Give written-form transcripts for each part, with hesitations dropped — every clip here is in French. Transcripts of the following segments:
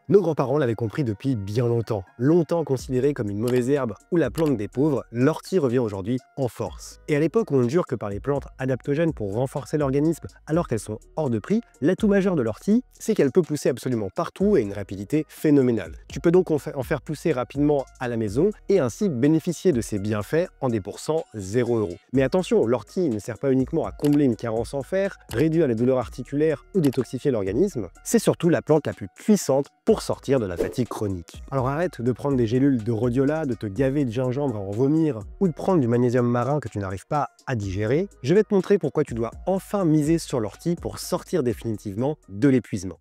Nos grands-parents l'avaient compris depuis bien longtemps. Longtemps considérée comme une mauvaise herbe ou la plante des pauvres, l'ortie revient aujourd'hui en force. Et à l'époque où on ne jure que par les plantes adaptogènes pour renforcer l'organisme alors qu'elles sont hors de prix, l'atout majeur de l'ortie, c'est qu'elle peut pousser absolument partout et à une rapidité phénoménale. Tu peux donc en faire pousser rapidement à la maison et ainsi bénéficier de ses bienfaits en déboursant 0 €. Mais attention, l'ortie ne sert pas uniquement à combler une carence en fer, réduire les douleurs articulaires ou détoxifier l'organisme, c'est surtout la plante la plus puissante pour sortir de la fatigue chronique. Alors arrête de prendre des gélules de rhodiola, de te gaver de gingembre à en vomir, ou de prendre du magnésium marin que tu n'arrives pas à digérer. Je vais te montrer pourquoi tu dois enfin miser sur l'ortie pour sortir définitivement de l'épuisement.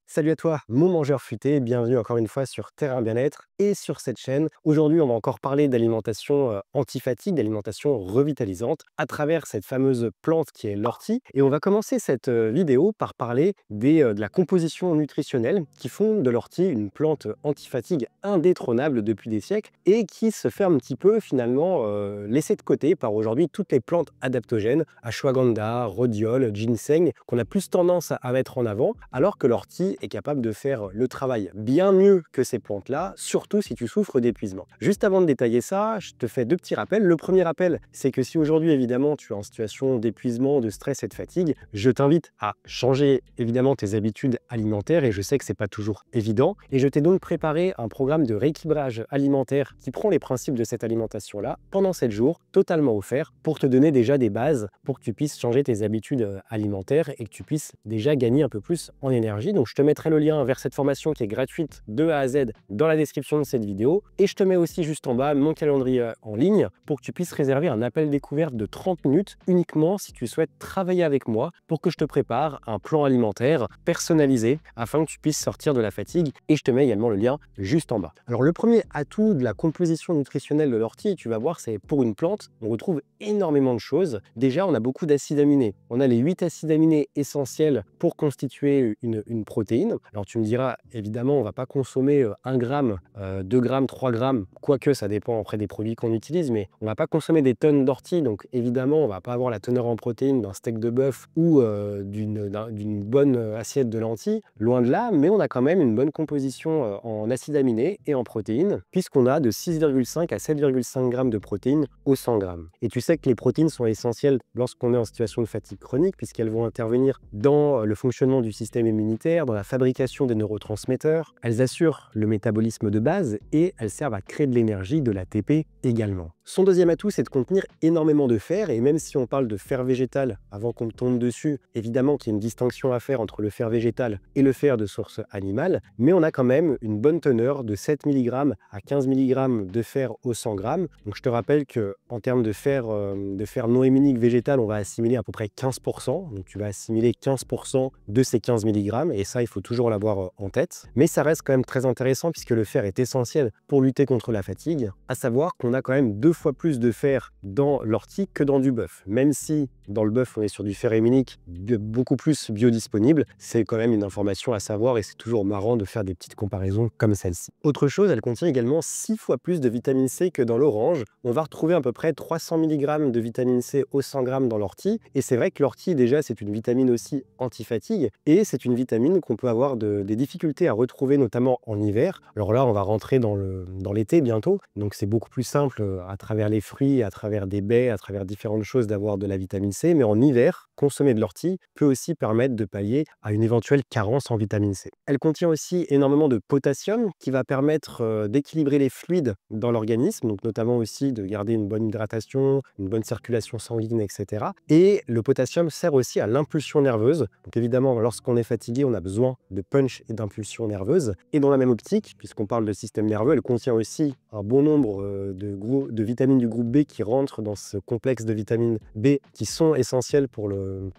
Salut à toi, mon mangeur futé, bienvenue encore une fois sur Terrain Bien-être et sur cette chaîne. Aujourd'hui, on va encore parler d'alimentation anti-fatigue, d'alimentation revitalisante à travers cette fameuse plante qui est l'ortie. Et on va commencer cette vidéo par parler de la composition nutritionnelle qui font de l'ortie une plante anti-fatigue indétrônable depuis des siècles et qui se fait un petit peu finalement laissée de côté par aujourd'hui toutes les plantes adaptogènes, ashwagandha, rhodiol, ginseng, qu'on a plus tendance à mettre en avant, alors que l'ortie est capable de faire le travail bien mieux que ces plantes-là, surtout si tu souffres d'épuisement. Juste avant de détailler ça, je te fais deux petits rappels. Le premier rappel, c'est que si aujourd'hui, évidemment, tu es en situation d'épuisement, de stress et de fatigue, je t'invite à changer évidemment tes habitudes alimentaires et je sais que c'est pas toujours évident. Et je t'ai donc préparé un programme de rééquilibrage alimentaire qui prend les principes de cette alimentation-là pendant 7 jours, totalement offert, pour te donner déjà des bases pour que tu puisses changer tes habitudes alimentaires et que tu puisses déjà gagner un peu plus en énergie. Donc je te mettrai le lien vers cette formation qui est gratuite de A à Z dans la description de cette vidéo et je te mets aussi juste en bas mon calendrier en ligne pour que tu puisses réserver un appel découverte de 30 minutes uniquement si tu souhaites travailler avec moi pour que je te prépare un plan alimentaire personnalisé afin que tu puisses sortir de la fatigue et je te mets également le lien juste en bas. Alors le premier atout de la composition nutritionnelle de l'ortie, tu vas voir, c'est pour une plante, on retrouve énormément de choses. Déjà, on a beaucoup d'acides aminés. On a les 8 acides aminés essentiels pour constituer une protéine. Alors tu me diras, évidemment, on ne va pas consommer 1 gramme, 2 grammes, 3 grammes, quoique ça dépend après des produits qu'on utilise, mais on ne va pas consommer des tonnes d'ortie, donc évidemment, on ne va pas avoir la teneur en protéines d'un steak de bœuf ou d'une bonne assiette de lentilles, loin de là, mais on a quand même une bonne composition en acides aminés et en protéines, puisqu'on a de 6,5 à 7,5 grammes de protéines au 100 grammes. Et tu sais que les protéines sont essentielles lorsqu'on est en situation de fatigue chronique, puisqu'elles vont intervenir dans le fonctionnement du système immunitaire, dans la fabrication des neurotransmetteurs, elles assurent le métabolisme de base et elles servent à créer de l'énergie, de l'ATP également. Son deuxième atout, c'est de contenir énormément de fer, et même si on parle de fer végétal, avant qu'on tombe dessus, évidemment qu'il y a une distinction à faire entre le fer végétal et le fer de source animale, mais on a quand même une bonne teneur de 7 mg à 15 mg de fer au 100 grammes. Donc je te rappelle qu'en termes de fer non héminique végétal, on va assimiler à peu près 15%, donc tu vas assimiler 15% de ces 15 mg, et ça, il faut toujours l'avoir en tête. Mais ça reste quand même très intéressant puisque le fer est essentiel pour lutter contre la fatigue, à savoir qu'on a quand même 2 fois plus de fer dans l'ortie que dans du bœuf. Même si dans le bœuf on est sur du fer héminique beaucoup plus biodisponible, c'est quand même une information à savoir et c'est toujours marrant de faire des petites comparaisons comme celle-ci. Autre chose, elle contient également 6 fois plus de vitamine C que dans l'orange. On va retrouver à peu près 300 mg de vitamine C au 100 g dans l'ortie, et c'est vrai que l'ortie déjà c'est une vitamine aussi anti-fatigue et c'est une vitamine qu'on peut avoir des difficultés à retrouver notamment en hiver. Alors là on va rentrer dans l'été bientôt, donc c'est beaucoup plus simple à travers les fruits, à travers des baies, à travers différentes choses d'avoir de la vitamine C, mais en hiver, consommer de l'ortie peut aussi permettre de pallier à une éventuelle carence en vitamine C. Elle contient aussi énormément de potassium qui va permettre d'équilibrer les fluides dans l'organisme, donc notamment aussi de garder une bonne hydratation, une bonne circulation sanguine, etc. Et le potassium sert aussi à l'impulsion nerveuse. Donc évidemment, lorsqu'on est fatigué, on a besoin de punch et d'impulsion nerveuse. Et dans la même optique, puisqu'on parle de système nerveux, elle contient aussi un bon nombre de vitamines du groupe B qui rentrent dans ce complexe de vitamines B qui sont essentielles pour le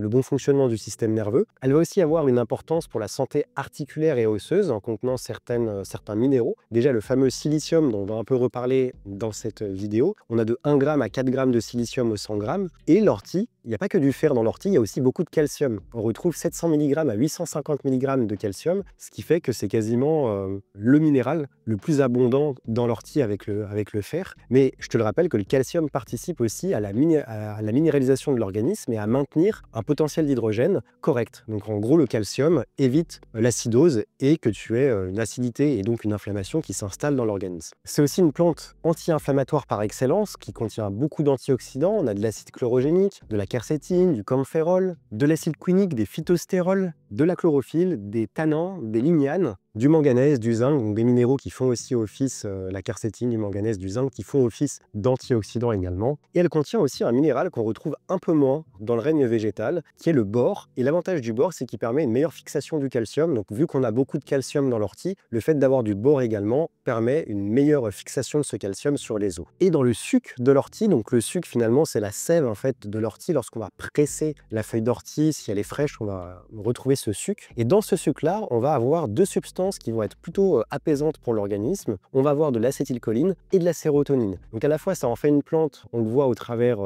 bon fonctionnement du système nerveux. Elle va aussi avoir une importance pour la santé articulaire et osseuse en contenant certains minéraux. Déjà le fameux silicium dont on va un peu reparler dans cette vidéo. On a de 1 g à 4 g de silicium au 100 g. Et l'ortie, il n'y a pas que du fer dans l'ortie, il y a aussi beaucoup de calcium. On retrouve 700 mg à 850 50 mg de calcium, ce qui fait que c'est quasiment le minéral le plus abondant dans l'ortie avec le fer. Mais je te le rappelle que le calcium participe aussi à la minéralisation de l'organisme et à maintenir un potentiel d'hydrogène correct. Donc en gros, le calcium évite l'acidose et que tu aies une acidité et donc une inflammation qui s'installe dans l'organisme. C'est aussi une plante anti-inflammatoire par excellence qui contient beaucoup d'antioxydants. On a de l'acide chlorogénique, de la quercétine, du camphérol, de l'acide quinique, des phytostérols, de la chlorophylle, des tannins, des lignanes, du manganèse, du zinc, donc des minéraux qui font aussi office, la quercétine, du manganèse, du zinc, qui font office d'antioxydants également. Et elle contient aussi un minéral qu'on retrouve un peu moins dans le règne végétal, qui est le bore. Et l'avantage du bore, c'est qu'il permet une meilleure fixation du calcium. Donc vu qu'on a beaucoup de calcium dans l'ortie, le fait d'avoir du bore également permet une meilleure fixation de ce calcium sur les os. Et dans le suc de l'ortie, donc le suc finalement c'est la sève en fait de l'ortie. Lorsqu'on va presser la feuille d'ortie, si elle est fraîche, on va retrouver ce suc. Et dans ce suc-là, on va avoir deux substances qui vont être plutôt apaisantes pour l'organisme. On va avoir de l'acétylcholine et de la sérotonine. Donc à la fois, ça en fait une plante, on le voit au travers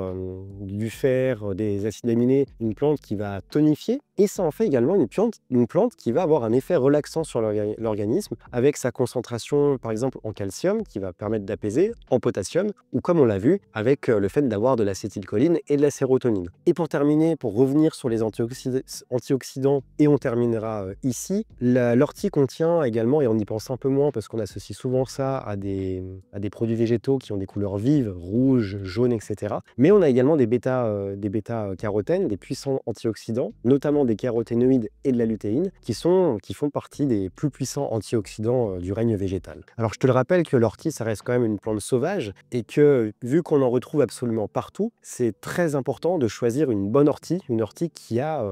du fer, des acides aminés, une plante qui va tonifier. Et ça en fait également une plante qui va avoir un effet relaxant sur l'organisme avec sa concentration, par exemple, en calcium, qui va permettre d'apaiser, en potassium, ou comme on l'a vu, avec le fait d'avoir de l'acétylcholine et de la sérotonine. Et pour terminer, pour revenir sur les antioxydants, et on terminera ici, l'ortie contient également, et on y pense un peu moins parce qu'on associe souvent ça à des produits végétaux qui ont des couleurs vives, rouges, jaunes, etc. Mais on a également des bêta-carotènes, des puissants antioxydants, notamment des caroténoïdes et de la lutéine, qui font partie des plus puissants antioxydants du règne végétal. Alors je te le rappelle que l'ortie, ça reste quand même une plante sauvage, et que vu qu'on en retrouve absolument partout, c'est très important de choisir une bonne ortie, une ortie qui a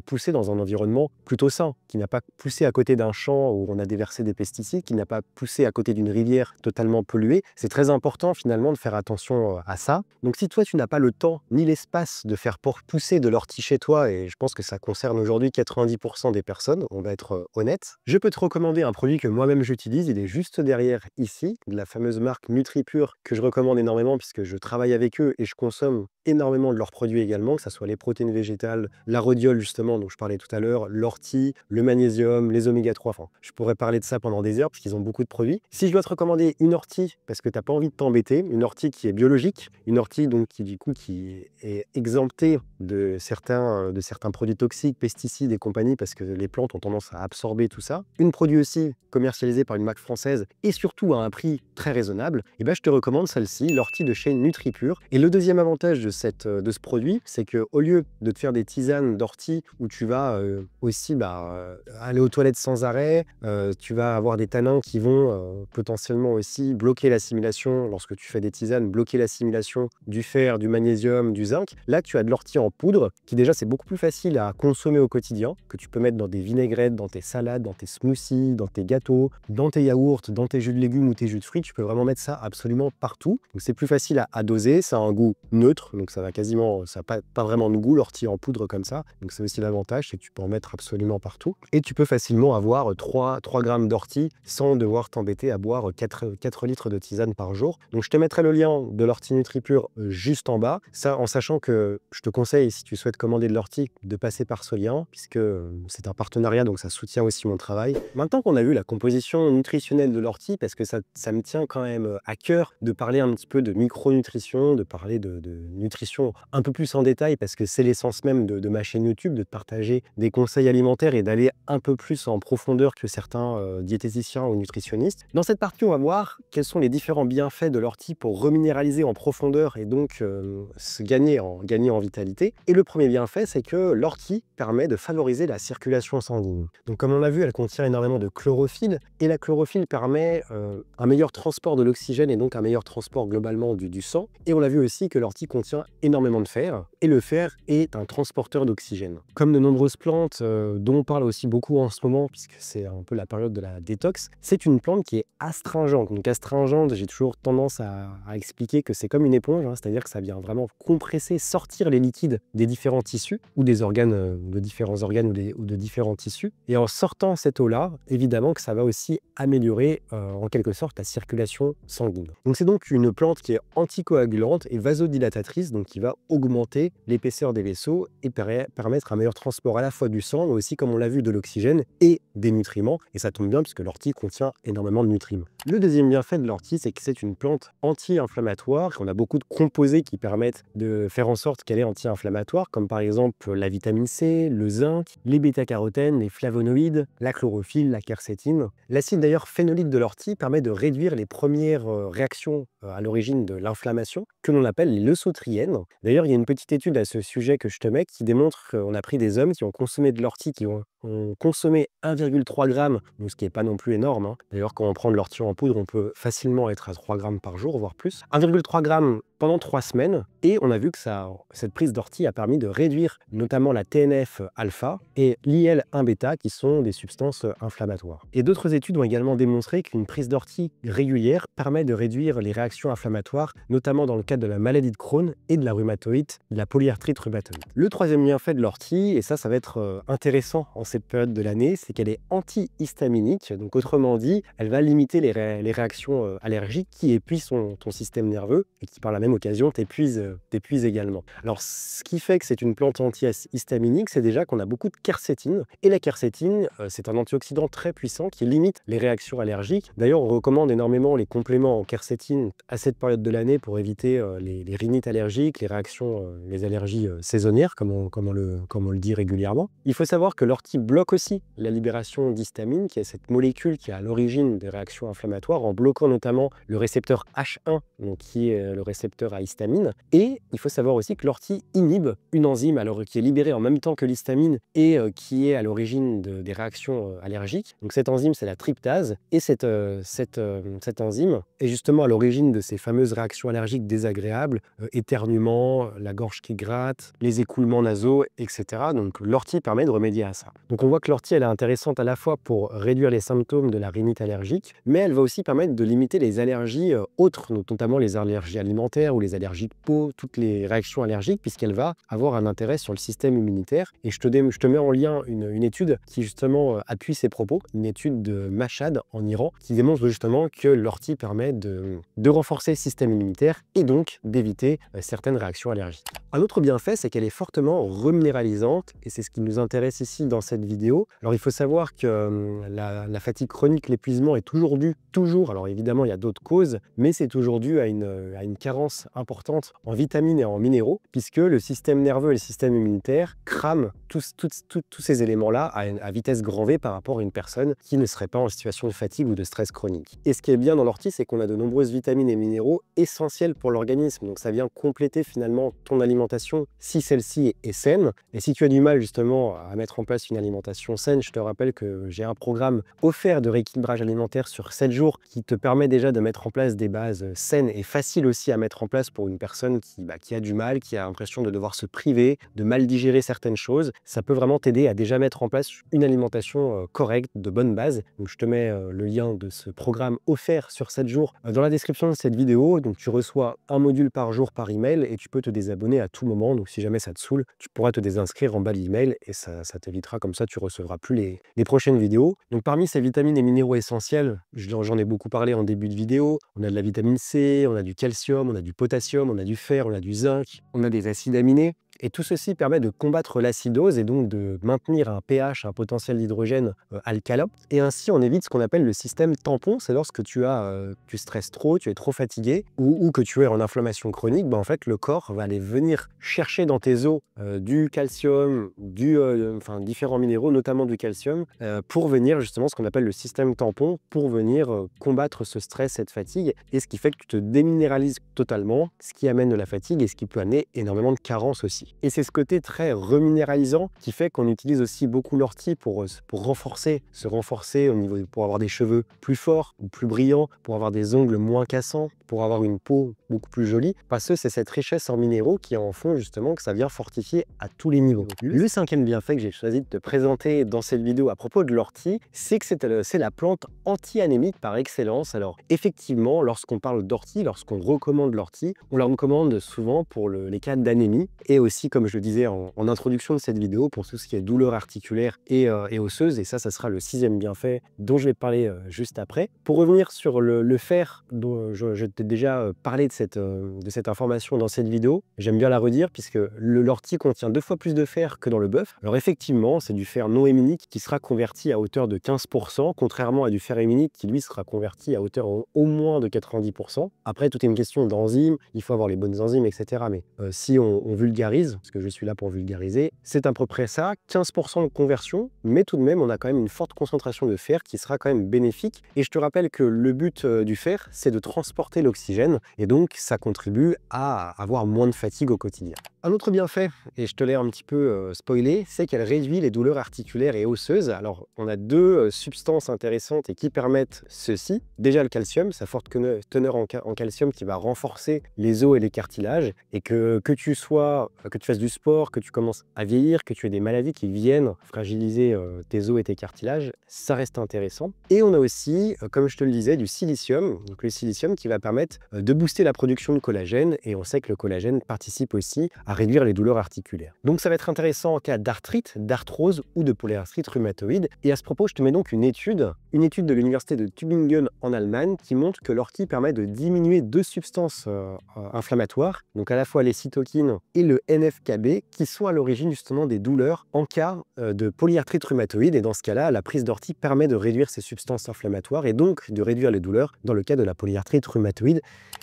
poussé dans un environnement plutôt sain, qui n'a pas poussé à côté d'un champ où on a déversé des pesticides, qui n'a pas poussé à côté d'une rivière totalement polluée. C'est très important finalement de faire attention à ça. Donc si toi tu n'as pas le temps ni l'espace de faire pousser de l'ortie chez toi, et je pense que ça concerne aujourd'hui 90% des personnes, on va être honnête, je peux te recommander un produit que moi-même j'utilise, il est juste derrière ici, de la fameuse marque NutriPure que je recommande énormément puisque je travaille avec eux et je consomme énormément de leurs produits également, que ce soit les protéines végétales, la rhodiole justement dont je parlais tout à l'heure, l'ortie, le magnésium, les oméga 3, enfin, je pourrais parler de ça pendant des heures parce qu'ils ont beaucoup de produits. Si je dois te recommander une ortie, parce que tu n'as pas envie de t'embêter, une ortie qui est biologique, une ortie donc qui est exemptée de certains produits toxiques, pesticides et compagnie, parce que les plantes ont tendance à absorber tout ça, une produit aussi commercialisée par une marque française et surtout à un prix très raisonnable, et ben je te recommande celle-ci, l'ortie de chez NutriPure. Et le deuxième avantage de ce produit, c'est que au lieu de te faire des tisanes d'ortie où tu vas aussi aller aux toilettes sans arrêt, tu vas avoir des tanins qui vont potentiellement aussi bloquer l'assimilation lorsque tu fais des tisanes, bloquer l'assimilation du fer, du magnésium, du zinc. Là, tu as de l'ortie en poudre qui déjà c'est beaucoup plus facile à consommer au quotidien, que tu peux mettre dans des vinaigrettes, dans tes salades, dans tes smoothies, dans tes gâteaux, dans tes yaourts, dans tes jus de légumes ou tes jus de fruits. Tu peux vraiment mettre ça absolument partout. Donc c'est plus facile à doser, ça a un goût neutre, donc ça n'a pas vraiment de goût l'ortie en poudre comme ça. Donc c'est aussi l'avantage, c'est que tu peux en mettre absolument partout. Et tu peux facilement avoir 3 grammes d'ortie sans devoir t'embêter à boire 4 litres de tisane par jour. Donc je te mettrai le lien de l'ortie NutriPure juste en bas. Ça, en sachant que je te conseille, si tu souhaites commander de l'ortie, de passer par ce lien, puisque c'est un partenariat, donc ça soutient aussi mon travail. Maintenant qu'on a vu la composition nutritionnelle de l'ortie, parce que ça me tient quand même à cœur de parler un petit peu de micronutrition, de parler de nutrition un peu plus en détail, parce que c'est l'essence même de ma chaîne YouTube, de te partager des conseils alimentaires et d'aller un peu plus en profondeur que certains diététiciens ou nutritionnistes. Dans cette partie, on va voir quels sont les différents bienfaits de l'ortie pour reminéraliser en profondeur et donc se gagner en vitalité. Et le premier bienfait, c'est que l'ortie permet de favoriser la circulation sanguine. Donc comme on l'a vu, elle contient énormément de chlorophylle, et la chlorophylle permet un meilleur transport de l'oxygène et donc un meilleur transport globalement du sang. Et on l'a vu aussi que l'ortie contient énormément de fer, et le fer est un transporteur d'oxygène. Comme de nombreuses plantes dont on parle aussi beaucoup en ce moment, puisque c'est un peu la période de la détox, c'est une plante qui est astringente. Donc astringente, j'ai toujours tendance à expliquer que c'est comme une éponge, hein, c'est-à-dire que ça vient vraiment compresser, sortir les liquides des différents tissus ou des organes, de différents organes ou de différents tissus. Et en sortant cette eau-là, évidemment que ça va aussi améliorer en quelque sorte la circulation sanguine. Donc c'est donc une plante qui est anticoagulante et vasodilatatrice, donc qui va augmenter l'épaisseur des vaisseaux et permettre un meilleur transport à la fois du sang, mais aussi, comme on l'a vu, de l'oxygène et des nutriments. Et ça tombe bien puisque l'ortie contient énormément de nutriments. Le deuxième bienfait de l'ortie, c'est que c'est une plante anti-inflammatoire. On a beaucoup de composés qui permettent de faire en sorte qu'elle est anti-inflammatoire, comme par exemple la vitamine C, le zinc, les bêta-carotènes, les flavonoïdes, la chlorophylle, la quercétine. L'acide d'ailleurs phénolique de l'ortie permet de réduire les premières réactions à l'origine de l'inflammation, que l'on appelle les leucotriènes. D'ailleurs, il y a une petite étude à ce sujet que je te mets qui démontre qu'on a pris des hommes qui ont consommé de l'ortie, qui ont consommé 1,3 g, donc ce qui n'est pas non plus énorme, hein. D'ailleurs, quand on prend de l'ortie en poudre, on peut facilement être à 3 grammes par jour, voire plus. 1,3 g pendant 3 semaines, et on a vu que cette prise d'ortie a permis de réduire notamment la TNF-alpha et l'IL-1-bêta, qui sont des substances inflammatoires. Et d'autres études ont également démontré qu'une prise d'ortie régulière permet de réduire les réactions inflammatoires, notamment dans le cadre de la maladie de Crohn et de la rhumatoïde, de la polyarthrite rhumatoïde. Le troisième bienfait de l'ortie, et ça va être intéressant en cette période de l'année, c'est qu'elle est antihistaminique. Donc autrement dit, elle va limiter les réactions allergiques qui épuisent ton système nerveux et qui par la même occasion t'épuisent également. Alors ce qui fait que c'est une plante antihistaminique, c'est déjà qu'on a beaucoup de quercétine. Et la quercétine, c'est un antioxydant très puissant qui limite les réactions allergiques. D'ailleurs, on recommande énormément les compléments en quercétine à cette période de l'année pour éviter les rhinites allergiques, les réactions, les allergies saisonnières, comme on le dit régulièrement. Il faut savoir que l'ortie bloque aussi la libération d'histamine, qui est cette molécule qui est à l'origine des réactions inflammatoires, en bloquant notamment le récepteur H1, donc qui est le récepteur à histamine. Et il faut savoir aussi que l'ortie inhibe une enzyme qui est libérée en même temps que l'histamine et qui est à l'origine des réactions allergiques. Donc cette enzyme, c'est la tryptase, et cette enzyme est justement à l'origine de ces fameuses réactions allergiques désagréables, éternuement, la gorge qui gratte, les écoulements nasaux, etc. Donc l'ortie permet de remédier à ça. Donc on voit que l'ortie, elle est intéressante à la fois pour réduire les symptômes de la rhinite allergique, mais elle va aussi permettre de limiter les allergies autres, notamment les allergies alimentaires ou les allergies de peau, toutes les réactions allergiques, puisqu'elle va avoir un intérêt sur le système immunitaire. Et je te mets en lien une étude qui justement appuie ces propos, une étude de Mashhad en Iran, qui démontre justement que l'ortie permet de renforcer le système immunitaire et donc d'éviter certaines réactions allergiques. Un autre bienfait, c'est qu'elle est fortement reminéralisante, et c'est ce qui nous intéresse ici dans cette vidéo. Alors il faut savoir que la fatigue chronique, l'épuisement est toujours dû, alors évidemment il y a d'autres causes, mais c'est toujours dû à une carence importante en vitamines et en minéraux, puisque le système nerveux et le système immunitaire crament tous ces éléments-là à vitesse grand V par rapport à une personne qui ne serait pas en situation de fatigue ou de stress chronique. Et ce qui est bien dans l'ortie, c'est qu'on a de nombreuses vitamines et minéraux essentiels pour l'organisme, donc ça vient compléter finalement ton alimentation si celle-ci est saine. Et si tu as du mal justement à mettre en place une alimentation saine, je te rappelle que j'ai un programme offert de rééquilibrage alimentaire sur 7 jours qui te permet déjà de mettre en place des bases saines et faciles aussi à mettre en place pour une personne qui a du mal, qui a l'impression de devoir se priver, de mal digérer certaines choses. Ça peut vraiment t'aider à déjà mettre en place une alimentation correcte, de bonne base. Donc je te mets le lien de ce programme offert sur 7 jours dans la description de cette vidéo. Donc tu reçois un module par jour par email et tu peux te désabonner à tout moment. Donc si jamais ça te saoule, tu pourras te désinscrire en bas de l'email et ça t'évitera, comme ça tu recevras plus les prochaines vidéos. Donc parmi ces vitamines et minéraux essentiels, j'en ai beaucoup parlé en début de vidéo, on a de la vitamine C, on a du calcium, on a du potassium, on a du fer, on a du zinc, on a des acides aminés. Et tout ceci permet de combattre l'acidose et donc de maintenir un pH, un potentiel d'hydrogène alcalin. Et ainsi, on évite ce qu'on appelle le système tampon. C'est lorsque tu stresses trop, tu es trop fatigué ou que tu es en inflammation chronique, en fait, le corps va aller venir chercher dans tes os du calcium, différents minéraux, notamment du calcium, pour venir justement ce qu'on appelle le système tampon, pour venir combattre ce stress, cette fatigue. Et ce qui fait que tu te déminéralises totalement, ce qui amène de la fatigue et ce qui peut amener énormément de carences aussi. l'ortie. Et c'est ce côté très reminéralisant qui fait qu'on utilise aussi beaucoup l'ortie pour se renforcer au niveau, pour avoir des cheveux plus forts ou plus brillants, pour avoir des ongles moins cassants, pour avoir une peau beaucoup plus jolie, parce que c'est cette richesse en minéraux qui en font justement que ça vient fortifier à tous les niveaux. Le cinquième bienfait que j'ai choisi de te présenter dans cette vidéo à propos de l'ortie, c'est que c'est la plante anti-anémique par excellence. Alors effectivement, lorsqu'on parle d'ortie, lorsqu'on recommande l'ortie, on la recommande souvent pour les cas d'anémie et aussi, comme je le disais en introduction de cette vidéo, pour tout ce qui est douleurs articulaires et osseuses. Et ça sera le sixième bienfait dont je vais parler juste après. Pour revenir sur le fer, dont je t'ai déjà parlé de cette information dans cette vidéo, j'aime bien la redire puisque l'ortie contient 2 fois plus de fer que dans le bœuf. Alors effectivement, c'est du fer non héminique qui sera converti à hauteur de 15%, contrairement à du fer héminique qui lui sera converti à hauteur au moins de 90%. Après, tout est une question d'enzymes, il faut avoir les bonnes enzymes, etc. Mais si on vulgarise, parce que je suis là pour vulgariser, c'est à peu près ça, 15% de conversion, mais tout de même, on a quand même une forte concentration de fer qui sera quand même bénéfique. Et je te rappelle que le but du fer, c'est de transporter l'oxygène, et donc ça contribue à avoir moins de fatigue au quotidien. Un autre bienfait, et je te l'ai un petit peu spoilé, c'est qu'elle réduit les douleurs articulaires et osseuses. Alors, on a 2 substances intéressantes et qui permettent ceci. Déjà le calcium, sa forte teneur en calcium qui va renforcer les os et les cartilages, et que tu fasses du sport, que tu commences à vieillir, que tu aies des maladies qui viennent fragiliser tes os et tes cartilages, ça reste intéressant. Et on a aussi, comme je te le disais, du silicium, donc le silicium qui va permettre de booster la production de collagène, et on sait que le collagène participe aussi à réduire les douleurs articulaires. Donc ça va être intéressant en cas d'arthrite, d'arthrose ou de polyarthrite rhumatoïde. Et à ce propos, je te mets donc une étude de l'université de Tübingen en Allemagne qui montre que l'ortie permet de diminuer 2 substances inflammatoires, donc à la fois les cytokines et le NF-κB, qui sont à l'origine justement des douleurs en cas de polyarthrite rhumatoïde. Et dans ce cas-là, la prise d'ortie permet de réduire ces substances inflammatoires et donc de réduire les douleurs dans le cas de la polyarthrite rhumatoïde.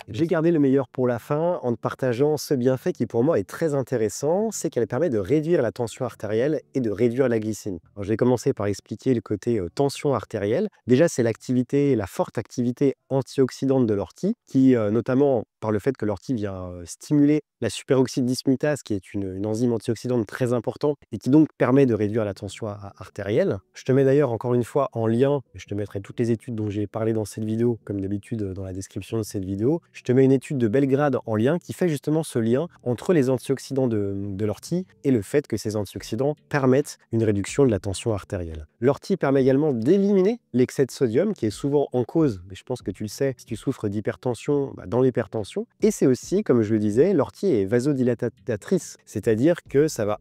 J'ai gardé le meilleur pour la fin en te partageant ce bienfait qui pour moi est très intéressant, c'est qu'elle permet de réduire la tension artérielle et de réduire la glycémie. Alors, je vais commencer par expliquer le côté tension artérielle. Déjà, c'est la forte activité antioxydante de l'ortie qui, notamment par le fait que l'ortie vient stimuler la superoxyde dismutase, qui est une enzyme antioxydante très importante et qui donc permet de réduire la tension artérielle. Je te mets d'ailleurs encore une fois en lien, je te mettrai toutes les études dont j'ai parlé dans cette vidéo, comme d'habitude dans la description de cette vidéo. Je te mets une étude de Belgrade en lien qui fait justement ce lien entre les antioxydants de l'ortie et le fait que ces antioxydants permettent une réduction de la tension artérielle. L'ortie permet également d'éliminer l'excès de sodium qui est souvent en cause, mais je pense que tu le sais, si tu souffres d'hypertension, dans l'hypertension. Et c'est aussi, comme je le disais, l'ortie est vasodilatatrice, c'est-à-dire que ça va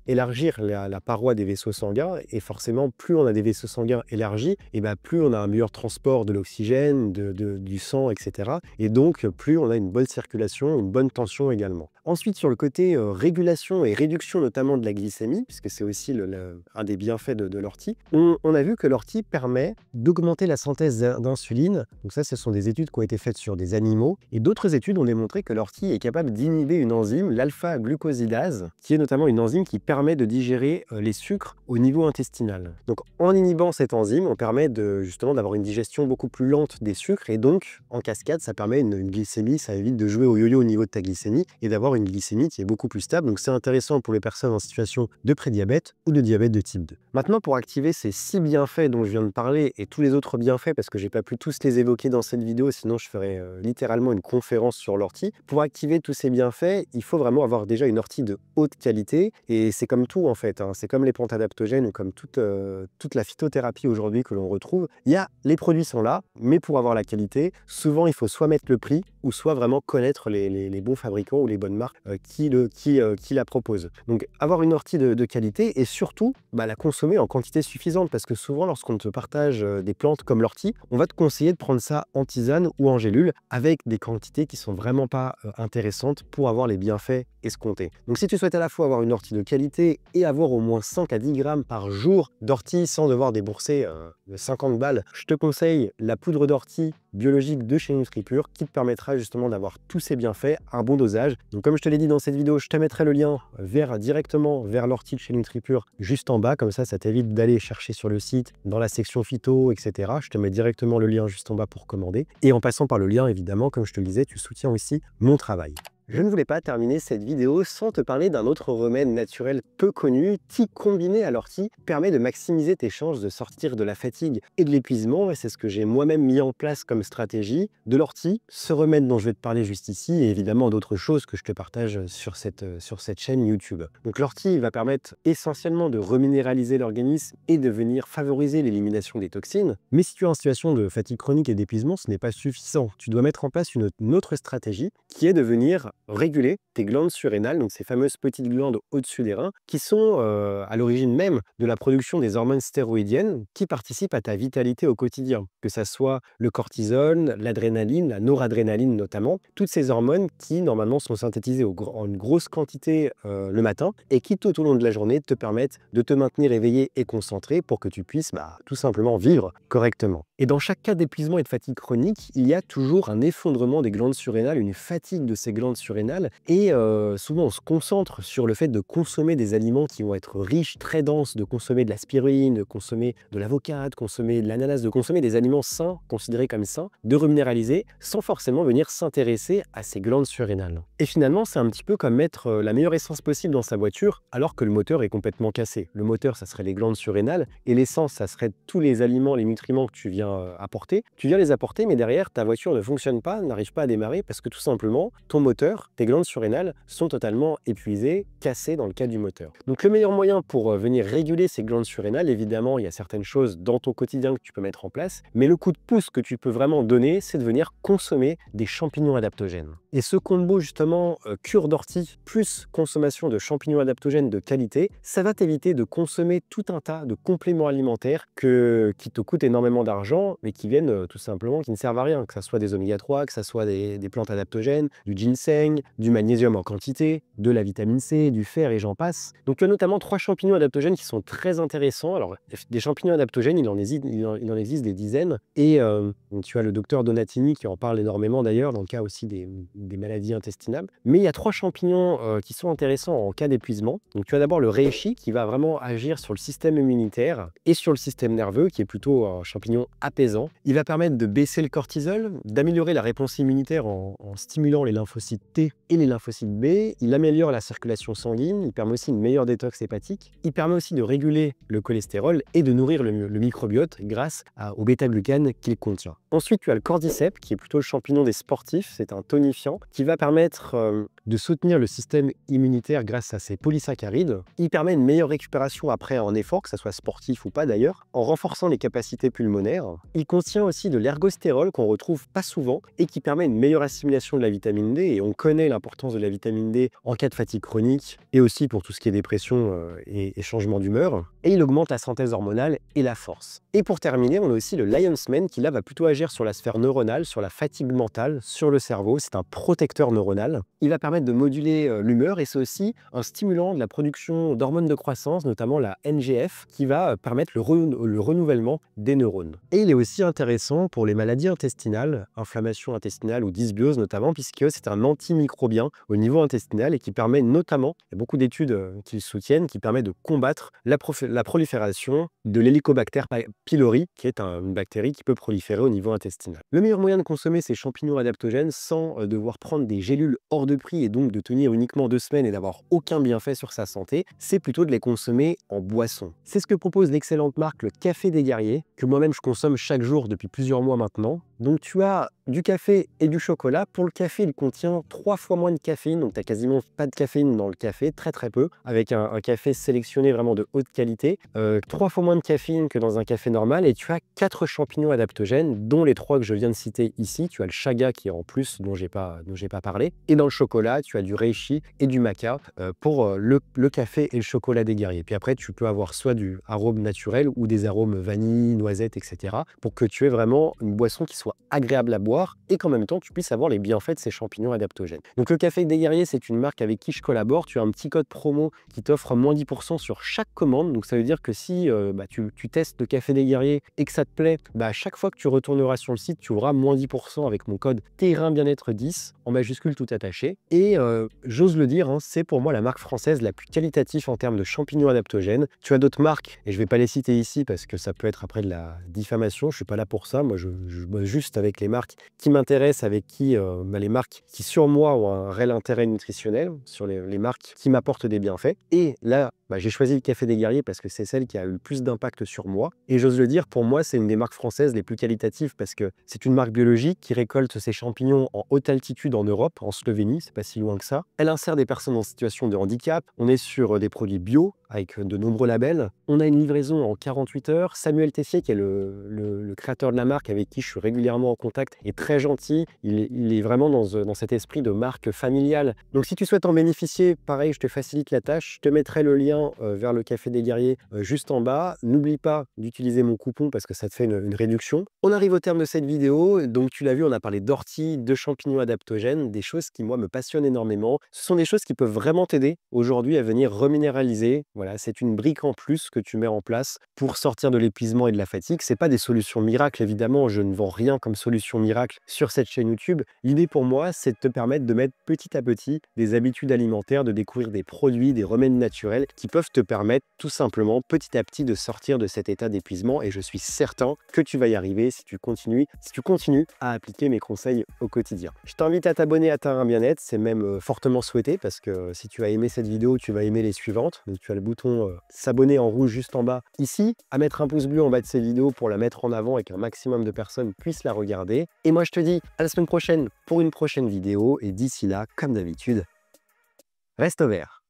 élargir la paroi des vaisseaux sanguins, et forcément, plus on a des vaisseaux sanguins élargis, et plus on a un meilleur transport de l'oxygène, du sang, etc. Et donc, plus on a une bonne circulation, une bonne tension également. Ensuite, sur le côté régulation et réduction notamment de la glycémie, puisque c'est aussi un des bienfaits de l'ortie, on a vu que l'ortie permet d'augmenter la synthèse d'insuline. Donc ça, ce sont des études qui ont été faites sur des animaux. Et d'autres études ont démontré que l'ortie est capable d'inhiber une enzyme, l'alpha-glucosidase, qui est notamment une enzyme qui permet de digérer les sucres au niveau intestinal. Donc en inhibant cette enzyme, on permet justement d'avoir une digestion beaucoup plus lente des sucres, et donc en cascade, ça permet une glycémie, ça évite de jouer au yo-yo au niveau de ta glycémie et d'avoir une glycémie qui est beaucoup plus stable. Donc c'est intéressant pour les personnes en situation de prédiabète ou de diabète de type 2. Maintenant, pour activer ces 6 bienfaits dont je viens de parler et tous les autres bienfaits, parce que j'ai pas pu tous les évoquer dans cette vidéo, sinon je ferais littéralement une conférence sur l'ortie. Pour activer tous ces bienfaits, il faut vraiment avoir déjà une ortie de haute qualité, et c'est comme tout en fait, hein. C'est comme les plantes adaptogènes ou comme toute la phytothérapie aujourd'hui que l'on retrouve. Les produits sont là, mais pour avoir la qualité, souvent il faut soit mettre le prix ou soit vraiment connaître les bons fabricants ou les bonnes marques qui la proposent. Donc avoir une ortie de qualité, et surtout la consommer en quantité suffisante, parce que souvent lorsqu'on te partage des plantes comme l'ortie, on va te conseiller de prendre ça en tisane ou en gélule avec des quantités qui sont vraiment pas intéressantes pour avoir les bienfaits escomptés. Donc si tu souhaites à la fois avoir une ortie de qualité et avoir au moins 5 à 10 grammes par jour d'ortie sans devoir débourser 50 balles, je te conseille la poudre d'ortie biologique de chez NutriPure qui te permettra justement d'avoir tous ces bienfaits, un bon dosage. Donc comme je te l'ai dit dans cette vidéo, je te mettrai le lien directement vers l'ortie de chez NutriPure juste en bas, comme ça t'évite d'aller chercher sur le site, dans la section phyto, etc. Je te mets directement le lien juste en bas pour commander. Et en passant par le lien, évidemment, comme je te le disais, tu soutiens aussi mon travail. Je ne voulais pas terminer cette vidéo sans te parler d'un autre remède naturel peu connu qui, combiné à l'ortie, permet de maximiser tes chances de sortir de la fatigue et de l'épuisement. Et c'est ce que j'ai moi-même mis en place comme stratégie. De l'ortie, ce remède dont je vais te parler juste ici, et évidemment d'autres choses que je te partage sur cette chaîne YouTube. Donc l'ortie va permettre essentiellement de reminéraliser l'organisme et de venir favoriser l'élimination des toxines. Mais si tu es en situation de fatigue chronique et d'épuisement, ce n'est pas suffisant. Tu dois mettre en place une autre stratégie qui est de venir réguler tes glandes surrénales, donc ces fameuses petites glandes au-dessus des reins, qui sont à l'origine même de la production des hormones stéroïdiennes qui participent à ta vitalité au quotidien, que ça soit le cortisol, l'adrénaline, la noradrénaline notamment, toutes ces hormones qui normalement sont synthétisées en une grosse quantité le matin et qui tout au long de la journée te permettent de te maintenir éveillé et concentré pour que tu puisses tout simplement vivre correctement. Et dans chaque cas d'épuisement et de fatigue chronique, il y a toujours un effondrement des glandes surrénales, une fatigue de ces glandes surrénales. Et souvent, on se concentre sur le fait de consommer des aliments qui vont être riches, très denses, de consommer de la spiruline, de consommer de l'avocat, de consommer de l'ananas, de consommer des aliments sains, considérés comme sains, de reminéraliser, sans forcément venir s'intéresser à ces glandes surrénales. Et finalement, c'est un petit peu comme mettre la meilleure essence possible dans sa voiture, alors que le moteur est complètement cassé. Le moteur, ça serait les glandes surrénales, et l'essence, ça serait tous les aliments, les nutriments que tu viens apporter. Tu viens les apporter, mais derrière, ta voiture ne fonctionne pas, n'arrive pas à démarrer, parce que tout simplement, ton moteur, tes glandes surrénales, sont totalement épuisées, cassées dans le cas du moteur. Donc le meilleur moyen pour venir réguler ces glandes surrénales, évidemment, il y a certaines choses dans ton quotidien que tu peux mettre en place, mais le coup de pouce que tu peux vraiment donner, c'est de venir consommer des champignons adaptogènes. Et ce combo justement cure d'ortie plus consommation de champignons adaptogènes de qualité, ça va t'éviter de consommer tout un tas de compléments alimentaires qui te coûtent énormément d'argent, mais qui viennent tout simplement, qui ne servent à rien, que ce soit des oméga 3, que ce soit des plantes adaptogènes, du ginseng, du magnésium en quantité, de la vitamine C, du fer et j'en passe. Donc tu as notamment 3 champignons adaptogènes qui sont très intéressants. Alors des champignons adaptogènes, il en existe des dizaines, et tu as le docteur Donatini qui en parle énormément d'ailleurs, dans le cas aussi des maladies intestinales. Mais il y a 3 champignons qui sont intéressants en cas d'épuisement. Donc tu as d'abord le reishi qui va vraiment agir sur le système immunitaire et sur le système nerveux, qui est plutôt un champignon apaisant. Il va permettre de baisser le cortisol, d'améliorer la réponse immunitaire en stimulant les lymphocytes T et les lymphocytes B. Il améliore la circulation sanguine, il permet aussi une meilleure détox hépatique. Il permet aussi de réguler le cholestérol et de nourrir le microbiote grâce au bêta-glucane qu'il contient. Ensuite, tu as le cordyceps, qui est plutôt le champignon des sportifs. C'est un tonifiant qui va permettre de soutenir le système immunitaire grâce à ses polysaccharides. Il permet une meilleure récupération après un effort, que ce soit sportif ou pas d'ailleurs, en renforçant les capacités pulmonaires. Il contient aussi de l'ergostérol qu'on retrouve pas souvent et qui permet une meilleure assimilation de la vitamine D. Et on connaît l'importance de la vitamine D en cas de fatigue chronique et aussi pour tout ce qui est dépression et changement d'humeur. Et il augmente la synthèse hormonale et la force. Et pour terminer, on a aussi le Lion's Mane qui là va plutôt agir sur la sphère neuronale, sur la fatigue mentale, sur le cerveau. C'est un protecteur neuronal. Il va permettre de moduler l'humeur et c'est aussi un stimulant de la production d'hormones de croissance, notamment la NGF, qui va permettre le renouvellement des neurones. Et il est aussi intéressant pour les maladies intestinales, inflammation intestinale ou dysbiose notamment, puisque c'est un antimicrobien au niveau intestinal et qui permet notamment, il y a beaucoup d'études qui le soutiennent, qui permet de combattre la prolifération de l'Helicobacter pylori, qui est une bactérie qui peut proliférer au niveau intestinal. Le meilleur moyen de consommer ces champignons adaptogènes sans devoir prendre des gélules hors de prix et donc de tenir uniquement 2 semaines et d'avoir aucun bienfait sur sa santé, c'est plutôt de les consommer en boisson. C'est ce que propose l'excellente marque Le Café des Guerriers, que moi-même je consomme chaque jour depuis plusieurs mois maintenant. Donc tu as du café et du chocolat. Pour le café, il contient 3 fois moins de caféine, donc tu n'as quasiment pas de caféine dans le café, très peu, avec un café sélectionné vraiment de haute qualité. 3 fois moins de caféine que dans un café normal, et tu as 4 champignons adaptogènes, dont les 3 que je viens de citer ici. Tu as le chaga qui est en plus, dont j'ai pas parlé. Et dans le chocolat, tu as du reishi et du maca pour le café et le chocolat des guerriers. Puis après, tu peux avoir soit du arôme naturel ou des arômes vanille, noisette, etc. pour que tu aies vraiment une boisson qui soit agréable à boire et qu'en même temps, tu puisses avoir les bienfaits de ces champignons adaptogènes. Donc le Café des Guerriers, c'est une marque avec qui je collabore. Tu as un petit code promo qui t'offre moins 10% sur chaque commande. Donc ça veut dire que si tu testes le Café des Guerriers et que ça te plaît, à chaque fois que tu retourneras sur le site, tu auras moins 10% avec mon code Terrain Bien-être 10 en majuscule tout attaché. Et j'ose le dire, c'est pour moi la marque française la plus qualitative en termes de champignons adaptogènes. Tu as d'autres marques et je ne vais pas les citer ici parce que ça peut être après de la diffamation. Je ne suis pas là pour ça. Moi, je bosse juste juste avec les marques qui m'intéressent, avec qui les marques qui sur moi ont un réel intérêt nutritionnel, sur les marques qui m'apportent des bienfaits. Et là, j'ai choisi le Café des Guerriers parce que c'est celle qui a eu le plus d'impact sur moi. Et j'ose le dire, pour moi, c'est une des marques françaises les plus qualitatives parce que c'est une marque biologique qui récolte ses champignons en haute altitude en Europe, en Slovénie, c'est pas si loin que ça. Elle insère des personnes en situation de handicap. On est sur des produits bio avec de nombreux labels. On a une livraison en 48 heures. Samuel Tessier, qui est le créateur de la marque avec qui je suis régulièrement en contact, est très gentil. Il est vraiment dans cet esprit de marque familiale. Donc si tu souhaites en bénéficier, pareil, je te facilite la tâche. Je te mettrai le lien vers le Café des Guerriers juste en bas. N'oublie pas d'utiliser mon coupon parce que ça te fait une réduction. On arrive au terme de cette vidéo. Donc tu l'as vu, on a parlé d'ortie, de champignons adaptogènes, des choses qui moi me passionnent énormément. Ce sont des choses qui peuvent vraiment t'aider aujourd'hui à venir reminéraliser. Voilà, c'est une brique en plus que tu mets en place pour sortir de l'épuisement et de la fatigue. C'est pas des solutions miracles, évidemment. Je ne vends rien comme solution miracle sur cette chaîne YouTube. L'idée pour moi, c'est de te permettre de mettre petit à petit des habitudes alimentaires, de découvrir des produits, des remèdes naturels qui peuvent te permettre tout simplement petit à petit de sortir de cet état d'épuisement. Et je suis certain que tu vas y arriver si tu continues à appliquer mes conseils au quotidien. Je t'invite à t'abonner à Terrain Bien-être, c'est même fortement souhaité parce que si tu as aimé cette vidéo, tu vas aimer les suivantes. Donc tu as le bouton s'abonner en rouge juste en bas ici, à mettre un pouce bleu en bas de cette vidéo pour la mettre en avant et qu'un maximum de personnes puissent la regarder. Et moi je te dis à la semaine prochaine pour une prochaine vidéo et d'ici là, comme d'habitude, reste au vert.